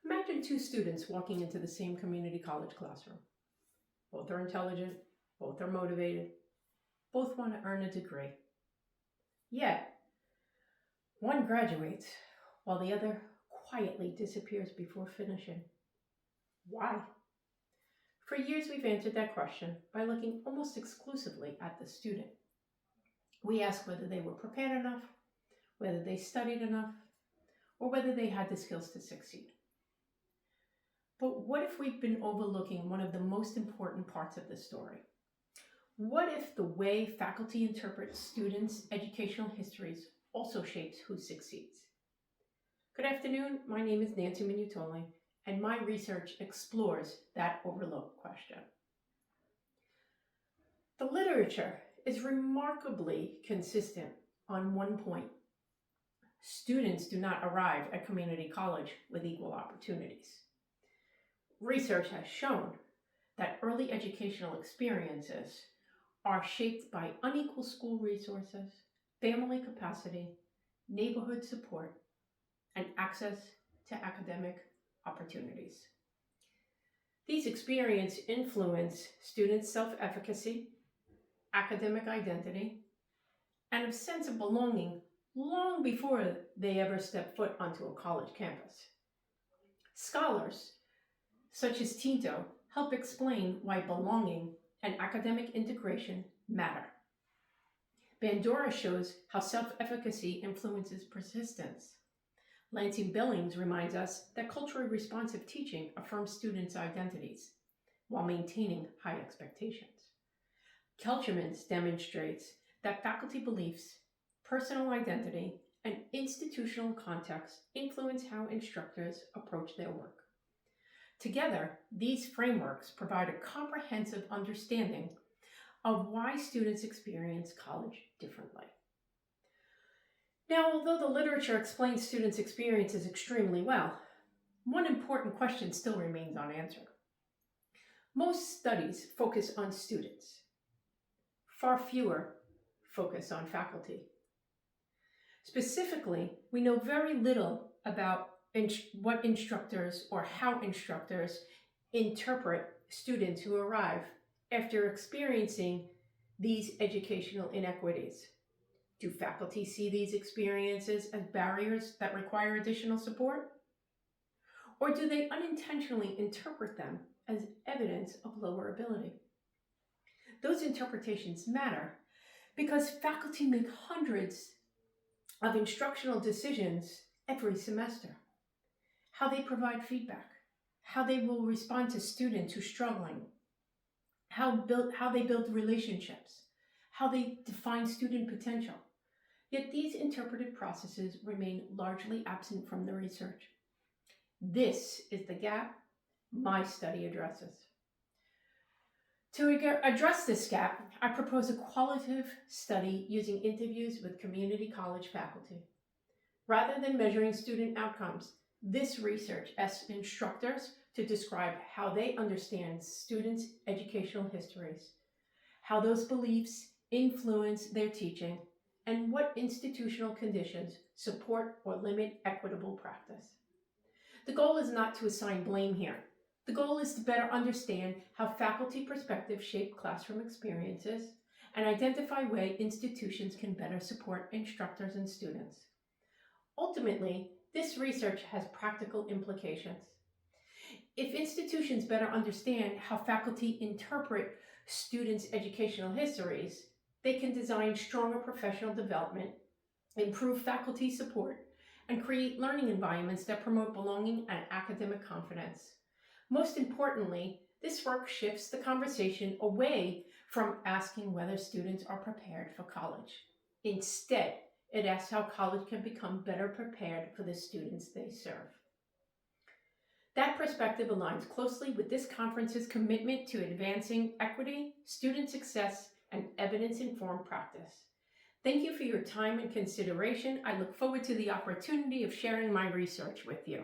Imagine two students walking into the same community college classroom. Both are intelligent, both are motivated, both want to earn a degree. Yet, one graduates while the other quietly disappears before finishing. Why? For years, we've answered that question by looking almost exclusively at the student. We ask whether they were prepared enough, whether they studied enough, or whether they had the skills to succeed. But what if we've been overlooking one of the most important parts of the story? What if the way faculty interpret students' educational histories also shapes who succeeds? Good afternoon, my name is Nancy Minutoli, and my research explores that overlooked question. The literature is remarkably consistent on one point. Students do not arrive at community college with equal opportunities. Research has shown that early educational experiences are shaped by unequal school resources, family capacity, neighborhood support, and access to academic opportunities. These experiences influence students' self-efficacy, academic identity, and a sense of belonging long before they ever step foot onto a college campus. Scholars such as Tinto help explain why belonging and academic integration matter. Bandura shows how self-efficacy influences persistence. Lansing-Billings reminds us that culturally responsive teaching affirms students' identities while maintaining high expectations. Kelchermans demonstrates that faculty beliefs, personal identity, and institutional context influence how instructors approach their work. Together, these frameworks provide a comprehensive understanding of why students experience college differently. Now, although the literature explains students' experiences extremely well, one important question still remains unanswered. Most studies focus on students. Far fewer focus on faculty. Specifically, we know very little about what instructors or how instructors interpret students who arrive after experiencing these educational inequities. Do faculty see these experiences as barriers that require additional support? Or do they unintentionally interpret them as evidence of lower ability? Those interpretations matter because faculty make hundreds of instructional decisions every semester. How they provide feedback, how they will respond to students who are struggling, how they build relationships, how they define student potential. Yet these interpretive processes remain largely absent from the research. This is the gap my study addresses. To address this gap, I propose a qualitative study using interviews with community college faculty. Rather than measuring student outcomes, this research asks instructors to describe how they understand students' educational histories, how those beliefs influence their teaching, and what institutional conditions support or limit equitable practice. The goal is not to assign blame here. The goal is to better understand how faculty perspectives shape classroom experiences and identify ways institutions can better support instructors and students. Ultimately, this research has practical implications. If institutions better understand how faculty interpret students' educational histories, they can design stronger professional development, improve faculty support, and create learning environments that promote belonging and academic confidence. Most importantly, this work shifts the conversation away from asking whether students are prepared for college. Instead, it asks how college can become better prepared for the students they serve. That perspective aligns closely with this conference's commitment to advancing equity, student success, and evidence-informed practice. Thank you for your time and consideration. I look forward to the opportunity of sharing my research with you.